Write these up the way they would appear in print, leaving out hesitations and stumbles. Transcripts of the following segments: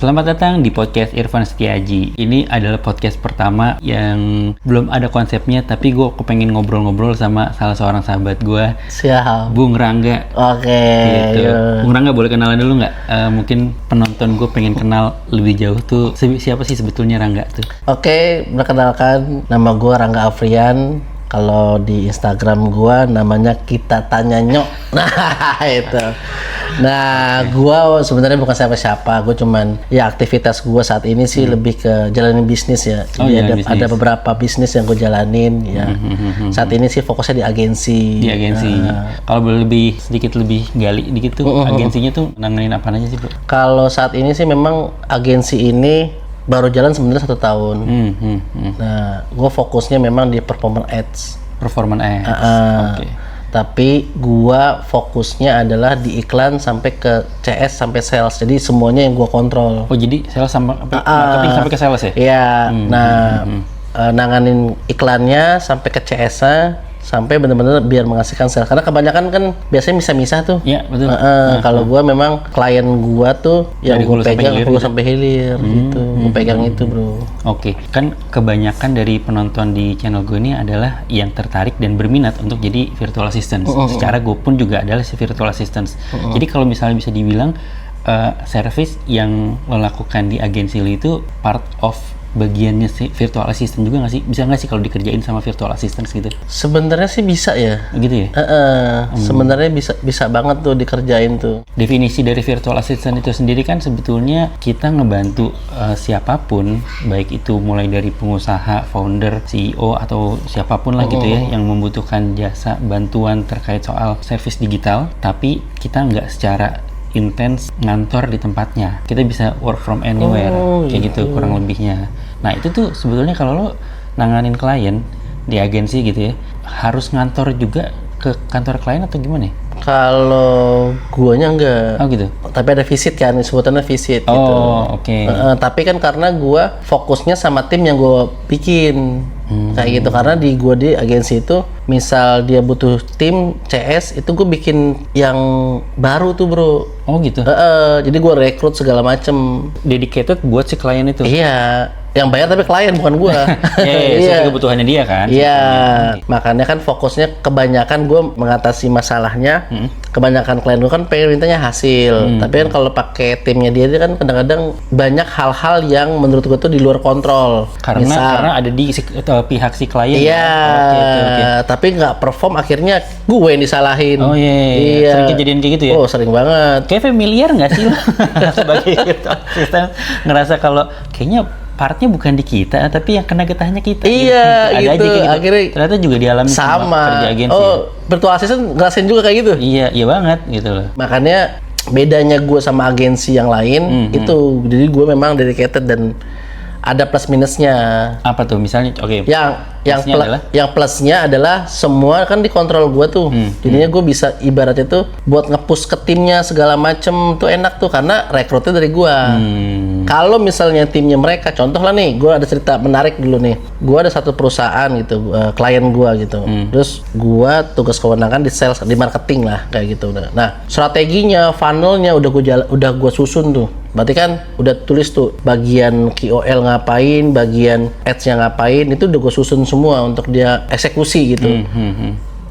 Selamat datang di podcast Irfan Setiaji. Ini adalah podcast pertama yang belum ada konsepnya, tapi gue kepengen ngobrol-ngobrol sama salah seorang sahabat gue, Siap. Bung Rangga. Oke. Gitu. Iya. Bung Rangga, boleh kenalan dulu nggak? Mungkin penonton gue pengen kenal lebih jauh tuh, siapa sih sebetulnya Rangga tuh? Oke, perkenalkan nama gue Rangga Afrian. Kalau di Instagram gue namanya Kita Tanya Nyok. Nah itu. Nah gue sebenarnya bukan siapa-siapa. Gue cuman ya aktivitas gue saat ini sih lebih ke jalanin bisnis ya. Oh, Jadi bisnis. ada beberapa bisnis yang gue jalanin ya. Saat ini sih fokusnya di agensi. Di agensi. Kalau boleh sedikit lebih gali dikit tuh, agensinya tuh nanganin apa aja sih, Bro? Kalau saat ini sih memang agensi ini baru jalan sebenarnya 1 tahun. Nah, gue fokusnya memang di performance ads. Performance ads. Oke. Tapi gue fokusnya adalah di iklan sampai ke CS sampai sales. Jadi semuanya yang gue kontrol. Oh, jadi sales marketing sampai ke sales ya? Iya. Nanganin iklannya sampai ke CS-nya sampai benar-benar biar menghasilkan sales. Karena kebanyakan kan biasanya misah-misah tuh. Iya, betul. Kalau gue memang klien gue tuh yang Dari gue hulu sampai pegang hilir hulu gitu? sampai hilir gitu. Gue pegang itu, bro. Oke, kan kebanyakan dari penonton di channel gue ini adalah yang tertarik dan berminat untuk jadi virtual assistant. Secara gue pun juga adalah si virtual assistant. Jadi kalau misalnya bisa dibilang service yang lo lakukan di agensi lo itu part of bagiannya si virtual assistant juga nggak sih? Bisa nggak sih kalau dikerjain sama virtual assistant gitu? Sebenarnya sih bisa ya. Gitu ya? Sebenarnya bisa banget tuh dikerjain tuh. Definisi dari virtual assistant itu sendiri kan sebetulnya kita ngebantu siapapun, baik itu mulai dari pengusaha, founder, CEO atau siapapun lah gitu ya, yang membutuhkan jasa bantuan terkait soal service digital, tapi kita nggak secara intens ngantor di tempatnya. Kita bisa work from anywhere, kayak gitu kurang lebihnya. Nah itu tuh sebetulnya kalau lo nanganin klien di agensi gitu ya, harus ngantor juga ke kantor klien atau gimana ya? Kalau guanya enggak. Oh gitu? Tapi ada visit kan, sebutannya visit gitu. Oh oke. Tapi kan karena gua fokusnya sama tim yang gua bikin. Kayak gitu, karena di gua di agensi itu misal dia butuh tim CS itu gue bikin yang baru tuh, bro. Oh gitu? Jadi gua rekrut segala macem. Dedicated buat si klien itu? Iya, yang bayar tapi klien bukan gua. Sesuai kebutuhannya dia kan? Iya, makanya kan fokusnya kebanyakan gue mengatasi masalahnya. Kebanyakan klien gue kan pengen mintanya hasil, tapi kan kalau pakai timnya dia kan kadang-kadang banyak hal-hal yang menurut gue tuh di luar kontrol. Karena ada di pihak si klien. Iya, Oke. tapi nggak perform akhirnya gue yang disalahin. Oh iya. Sering kejadian kayak gitu ya? Oh sering banget. Kayak familiar nggak sih lo sebagai asisten ngerasa kalau kayaknya partnya bukan di kita, tapi yang kena getahnya kita. Iya, Ada gitu. aja kayak gitu. Akhirnya ternyata juga dialami sama. kerja agensi. Oh, virtual assistant ngerasain juga kayak gitu. Iya banget gitu loh. Makanya bedanya gue sama agensi yang lain itu, jadi gue memang dedicated dan ada plus minusnya. Apa tuh misalnya? Oke. Yang plusnya adalah semua kan dikontrol gue tuh. Jadinya gue bisa ibaratnya tuh buat nge-push ke timnya segala macem tuh enak tuh karena rekrutnya dari gue. Kalau misalnya timnya mereka, contoh lah nih, gue ada cerita menarik dulu nih. Gue ada satu perusahaan gitu, klien gue gitu. Terus gue tugas kewenangan di sales, di marketing lah kayak gitu. Nah, strateginya, funnelnya udah gue susun tuh. Berarti kan udah tulis tuh bagian KOL ngapain, bagian ads-nya ngapain, itu udah gue susun semua untuk dia eksekusi gitu.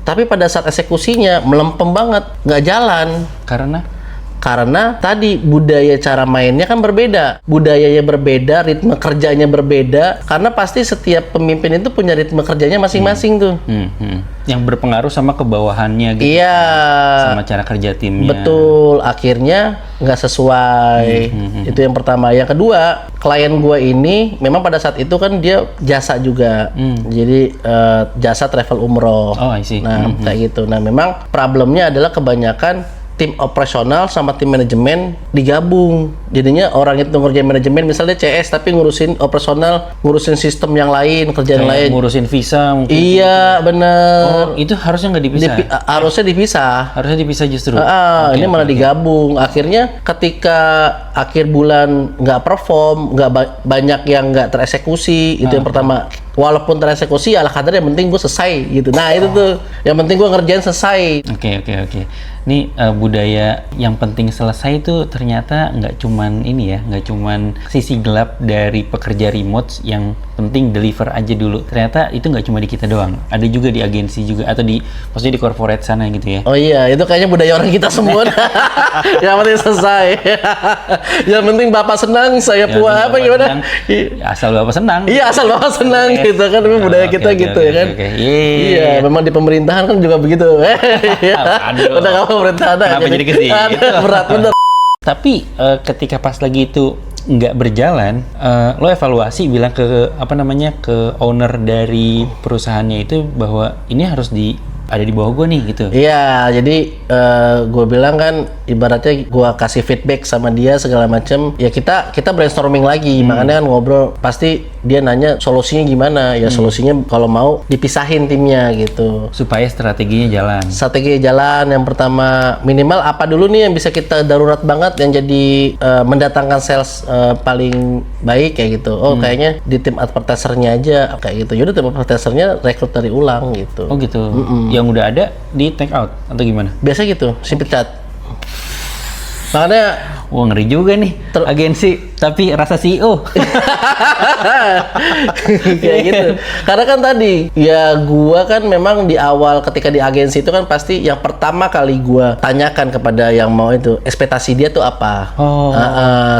Tapi pada saat eksekusinya melempem banget, nggak jalan. Karena tadi budaya cara mainnya kan berbeda, budayanya berbeda, ritme kerjanya berbeda. Karena pasti setiap pemimpin itu punya ritme kerjanya masing-masing tuh. Yang berpengaruh sama kebawahannya gitu. Iya. Sama cara kerja timnya. Betul. Akhirnya nggak sesuai. Itu yang pertama. Yang kedua, klien gua ini memang pada saat itu kan dia jasa juga. Jadi jasa travel umroh. Oh, I see. Nah, kayak gitu. Nah, memang problemnya adalah kebanyakan tim operasional sama tim manajemen digabung. Jadinya orang itu ngerjain manajemen misalnya CS tapi ngurusin operasional, ngurusin sistem yang lain, kerjaan lain. Ngurusin visa mungkin. Iya, bener. Oh, itu harusnya nggak dipisah. Harusnya dipisah. Harusnya dipisah justru. Ini malah digabung. Akhirnya ketika akhir bulan nggak perform, banyak yang nggak tereksekusi. Itu yang pertama. walaupun tereksekusi ala kadar yang penting gue selesai gitu. Nah itu tuh yang penting gue ngerjain selesai. Oke. Ini budaya yang penting selesai itu ternyata nggak cuman ini ya, nggak cuman sisi gelap dari pekerja remote yang penting deliver aja dulu. Ternyata itu nggak cuma di kita doang, ada juga di agensi juga atau maksudnya di corporate sana gitu ya. Oh iya, itu kayaknya budaya orang kita semua. Yang penting selesai. Yang penting bapak senang, saya puas apa gimana? Senang, asal bapak senang. Iya, asal bapak senang gitu kan, memang budaya kita gitu ya kan. Iya, memang di pemerintahan kan juga begitu. Aduh. Udah kamu pemerintahan kenapa jadi ke sini? Berat bener. Tapi ketika pas lagi itu nggak berjalan, lo evaluasi bilang ke ke owner dari perusahaannya itu bahwa ini harus ada di bawah gue nih gitu. Iya, jadi gue bilang kan ibaratnya gue kasih feedback sama dia segala macem. Ya kita brainstorming lagi, makanya kan ngobrol. Pasti dia nanya solusinya gimana. Ya solusinya kalau mau dipisahin timnya gitu. Supaya strateginya jalan. Strategi jalan yang pertama minimal apa dulu nih yang bisa kita darurat banget yang jadi mendatangkan sales paling baik kayak gitu. Oh kayaknya di tim advertisernya aja kayak gitu. Yaudah tim advertisernya rekrut dari ulang gitu. Oh gitu. Yang udah ada di take out atau gimana? Biasa gitu, si pecat. Makanya wah ngeri juga nih agensi tapi rasa CEO. Kayak gitu. Karena kan tadi ya gua kan memang di awal ketika di agensi itu kan pasti yang pertama kali gua tanyakan kepada yang mau itu ekspektasi dia tuh apa.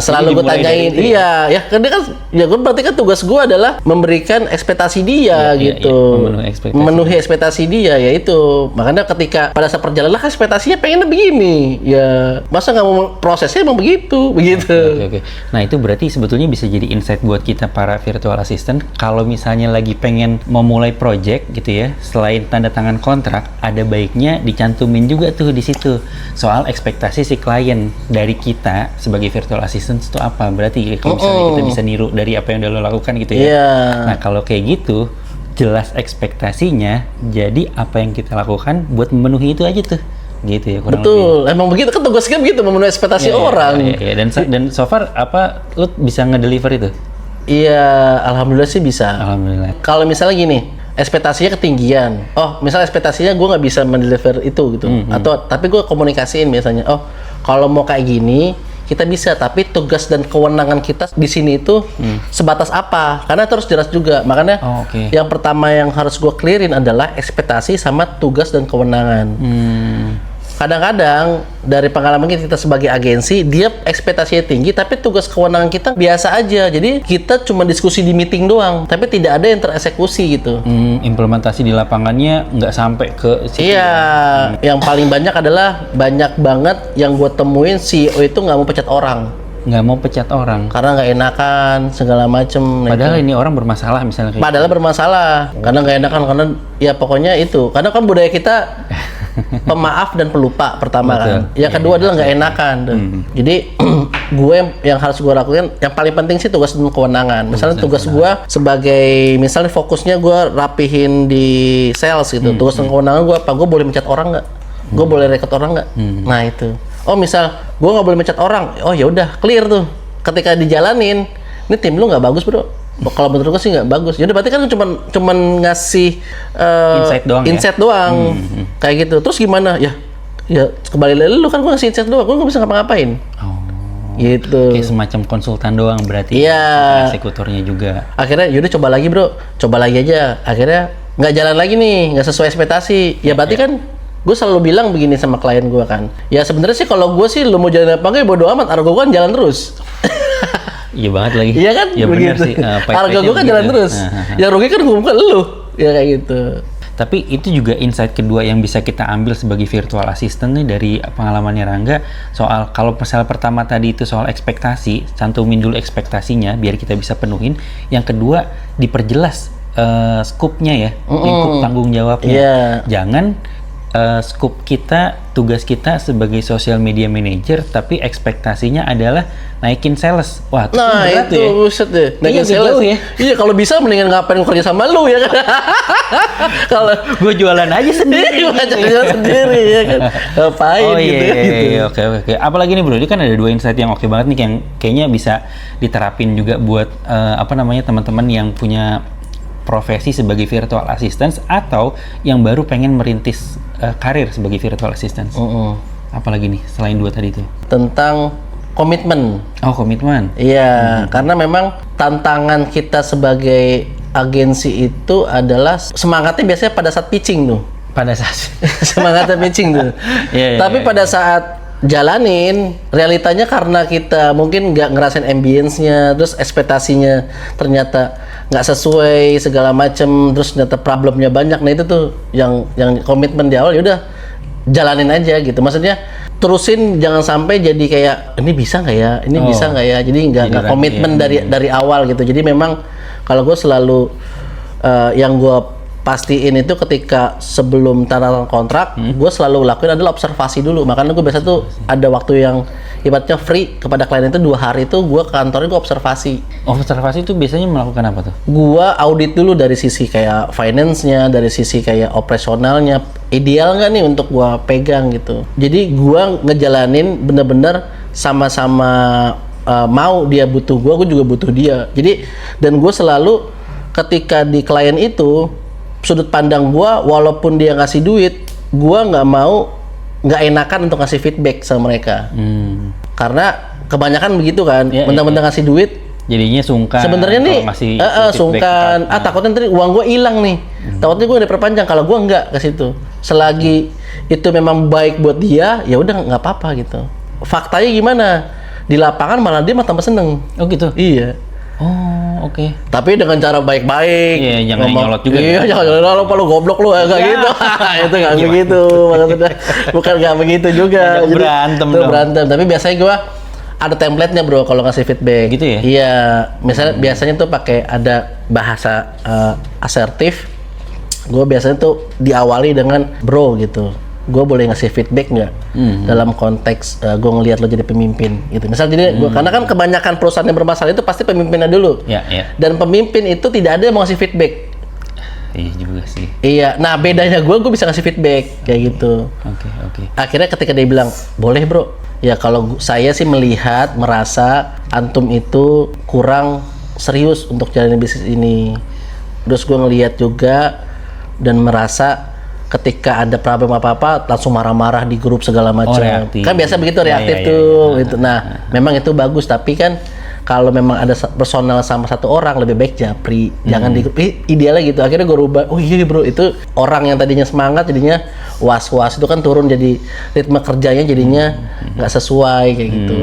Selalu gua tanyain. Iya, ya kan dia kan ya gua berarti kan tugas gua adalah memberikan ekspektasi dia gitu. Memenuhi ekspektasi dia yaitu. Makanya ketika pada saat perjalanan kan ekspektasinya pengennya begini. Ya, masa nggak mau prosesnya emang begitu. Oke. Nah itu berarti sebetulnya bisa jadi insight buat kita para virtual assistant kalau misalnya lagi pengen memulai project gitu ya, selain tanda tangan kontrak, ada baiknya dicantumin juga tuh di situ soal ekspektasi si klien dari kita sebagai virtual assistant itu apa. Berarti kalau misalnya kita bisa niru dari apa yang udah lo lakukan gitu ya. Nah kalau kayak gitu jelas ekspektasinya, jadi apa yang kita lakukan buat memenuhi itu aja tuh. Gitu ya kurang betul lebih. Emang begitu kan tugasnya begitu memenuhi ekspektasi orang. Iya. Dan so far apa lu bisa ngedeliver itu? Iya, alhamdulillah sih bisa. Alhamdulillah. Kalau misalnya gini, ekspektasinya ketinggian. Oh, misalnya ekspektasinya gue nggak bisa mendeliver itu gitu. Atau tapi gue komunikasiin biasanya. Oh, kalau mau kayak gini kita bisa, tapi tugas dan kewenangan kita di sini itu sebatas apa? Karena terus jelas juga. Makanya yang pertama yang harus gue clearin adalah ekspektasi sama tugas dan kewenangan. Kadang-kadang dari pengalaman kita sebagai agensi, dia ekspektasinya tinggi, tapi tugas kewenangan kita biasa aja. Jadi kita cuma diskusi di meeting doang, tapi tidak ada yang tereksekusi gitu. Implementasi di lapangannya nggak sampai ke situ. Iya, yang paling banyak adalah banyak banget yang gue temuin CEO itu nggak mau pecat orang. Nggak mau pecat orang karena nggak enakan segala macem. Padahal ini orang bermasalah misalnya kayak padahal bermasalah karena nggak enakan, karena ya pokoknya itu karena kan budaya kita pemaaf dan pelupa pertama. Betul. Kan yang kedua adalah nggak enakan tuh. Jadi gue yang harus gue lakukan yang paling penting sih tugas dan kewenangan. Misalnya tugas gue sebagai misalnya fokusnya gue rapihin di sales gitu. Tugas dan kewenangan gue apa? Gue boleh mencat orang nggak? Gue boleh rekrut orang nggak? Nah itu. Oh misal gue nggak boleh mencat orang, oh ya udah clear tuh. Ketika dijalanin, ini tim lu nggak bagus bro. Kalau menurut gue sih nggak bagus. Jadi berarti kan cuman ngasih insight doang, kayak gitu. Terus gimana? Ya kembali lagi lu kan gue ngasih insight doang, gue nggak bisa ngapa-ngapain. Gitu. Kayak semacam konsultan doang berarti. Iya. Eksekutornya juga. Akhirnya yaudah coba lagi bro, coba lagi aja. Akhirnya nggak jalan lagi nih, nggak sesuai ekspektasi. Ya berarti kan gue selalu bilang begini sama klien gue kan. Ya sebenarnya sih kalau gue sih lu mau jalan apa enggak bodo amat, argo gue kan jalan terus. Iya banget lagi. Iya kan? Ya benar sih. Harga gue kan jalan terus. Yang rugi kan gue bukan lu. Ya kayak gitu. Tapi itu juga insight kedua yang bisa kita ambil sebagai virtual assistant nih dari pengalamannya Rangga soal kalau misalnya pertama tadi itu soal ekspektasi, cantumin dulu ekspektasinya biar kita bisa penuhin. Yang kedua diperjelas scope-nya ya, lingkup tanggung jawabnya. Yeah. Jangan scope kita, tugas kita sebagai social media manager, tapi ekspektasinya adalah naikin sales. Wah, itu berat itu ya. Buset deh. Naikin sales ya. Iya, kalau bisa mendingan ngapain kerja sama lu ya kan. Kalau gue jualan aja sendiri. Jualan sendiri ya kan. Ngapain gitu. Iya, oke. Apalagi nih bro, ini kan ada dua insight yang oke banget nih yang kayaknya bisa diterapin juga buat teman-teman yang punya profesi sebagai virtual assistant atau yang baru pengen merintis karir sebagai virtual assistant. Apalagi nih selain 2 tadi itu? Tentang komitmen. Oh, komitmen. Iya, karena memang tantangan kita sebagai agensi itu adalah semangatnya biasanya pada saat pitching tuh. Pada saat Semangatnya pitching tuh. Tapi pada saat jalanin, realitanya karena kita mungkin nggak ngerasain ambience-nya, terus ekspektasinya ternyata nggak sesuai segala macem, terus ternyata problemnya banyak. Nah itu tuh yang komitmen di awal, yaudah jalanin aja gitu. Maksudnya terusin, jangan sampai jadi kayak ini bisa nggak ya, ini bisa nggak ya. Jadi nggak komitmen dari awal gitu. Jadi memang kalau gue selalu yang gue pastiin itu ketika sebelum tanda tangan kontrak, gue selalu lakuin adalah observasi dulu. Makanya gue biasa tuh ada waktu yang ibaratnya free kepada klien itu 2 hari itu gue ke kantornya gue observasi. Observasi itu biasanya melakukan apa tuh? Gue audit dulu dari sisi kayak finance-nya, dari sisi kayak operasionalnya, ideal nggak nih untuk gue pegang gitu. Jadi gue ngejalanin bener-bener sama-sama mau, dia butuh gue juga butuh dia. Jadi dan gue selalu ketika di klien itu sudut pandang gue, walaupun dia ngasih duit, gue nggak enakan untuk ngasih feedback sama mereka. Karena kebanyakan begitu kan, mentang-mentang ngasih duit, jadinya sungkan. Sebenarnya nih, sungkan. Takutnya nanti uang gue hilang nih. Takutnya gue udah perpanjang. Kalau gue nggak ke situ. Selagi itu memang baik buat dia, ya udah nggak apa-apa gitu. Faktanya gimana? Di lapangan malah dia tambah seneng. Oh gitu? Iya. Oh, oke. Tapi dengan cara baik-baik. Iya, jangan nyolot juga. Iya, jangan nyolot, lu goblok lu, enggak gitu. Itu enggak begitu. Maksudnya bukan enggak begitu juga. Jadi, berantem itu dong. Berantem, tapi biasanya gua ada template-nya, Bro, kalau ngasih feedback. Gitu ya? Iya, misalnya biasanya tuh pakai ada bahasa asertif. Gua biasanya tuh diawali dengan bro gitu. Gue boleh ngasih feedback nggak dalam konteks gue ngelihat lo jadi pemimpin gitu. Misal jadi karena kan kebanyakan perusahaan yang bermasalah itu pasti pemimpinnya dulu. Dan pemimpin itu tidak ada yang mau ngasih feedback. Iya juga sih. Iya, nah bedanya gue bisa ngasih feedback kayak gitu. Oke. Akhirnya ketika dia bilang boleh bro, ya kalau saya sih melihat merasa antum itu kurang serius untuk jalanin bisnis ini. Terus gue ngelihat juga dan merasa ketika ada problem apa-apa langsung marah-marah di grup segala macam. Kan biasa begitu reaktif tuh. Gitu. Nah, memang itu bagus, tapi kan kalau memang ada personal sama satu orang lebih baik japri, jangan di grup. Idealnya gitu. Akhirnya gue rubah. Oh iya bro, itu orang yang tadinya semangat jadinya was-was, itu kan turun, jadi ritme kerjanya jadinya nggak sesuai kayak gitu.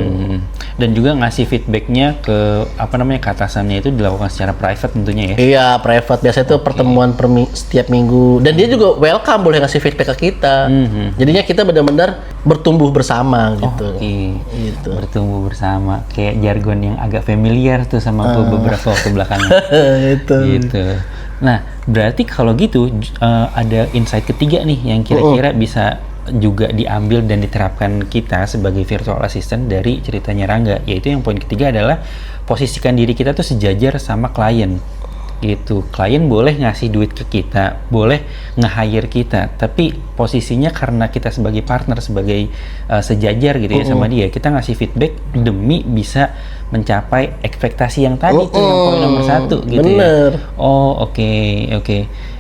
Dan juga ngasih feedbacknya ke ke atasannya itu dilakukan secara private tentunya ya. Iya, private. Biasanya itu pertemuan setiap minggu. Dan dia juga welcome boleh ngasih feedback ke kita. Jadinya kita benar-benar bertumbuh bersama gitu. Gitu. Bertumbuh bersama. Kayak jargon yang agak familiar tuh sama beberapa waktu belakangan. Gitu. Nah, berarti kalau gitu ada insight ketiga nih yang kira-kira bisa juga diambil dan diterapkan kita sebagai virtual assistant dari ceritanya Rangga, yaitu yang poin ketiga adalah posisikan diri kita tuh sejajar sama klien gitu. Klien boleh ngasih duit ke kita, boleh nge-hire kita, tapi posisinya karena kita sebagai partner, sebagai sejajar gitu ya sama dia, kita ngasih feedback demi bisa mencapai ekspektasi yang tadi tuh yang poin nomor 1 gitu. Bener. Ya. Oh oke.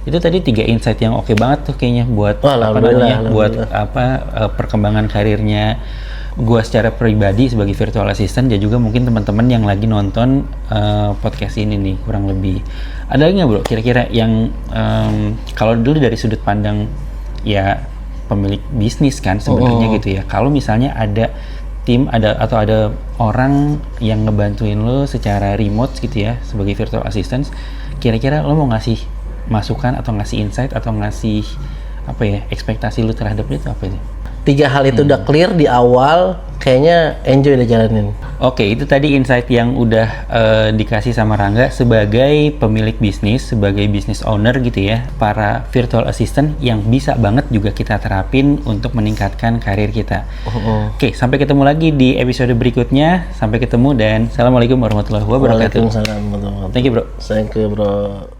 Itu tadi 3 insight yang oke banget tuh kayaknya buat perkembangan karirnya gua secara pribadi sebagai virtual assistant, dan juga mungkin teman-teman yang lagi nonton podcast ini nih kurang lebih. Ada nggak bro kira-kira yang kalau dulu dari sudut pandang ya pemilik bisnis kan sebenarnya gitu ya, kalau misalnya ada tim atau ada orang yang ngebantuin lo secara remote gitu ya sebagai virtual assistant, kira-kira lo mau ngasih masukan atau ngasih insight atau ngasih ekspektasi lo terhadap itu apa itu? 3 hal itu udah clear di awal, kayaknya enjoy deh jalanin. Oke, itu tadi insight yang udah dikasih sama Rangga sebagai pemilik bisnis, sebagai business owner gitu ya, para virtual assistant yang bisa banget juga kita terapin untuk meningkatkan karir kita. Oke, sampai ketemu lagi di episode berikutnya. Sampai ketemu dan Assalamualaikum warahmatullahi wabarakatuh. Waalaikumsalam warahmatullahi wabarakatuh. Thank you bro. Thank you bro.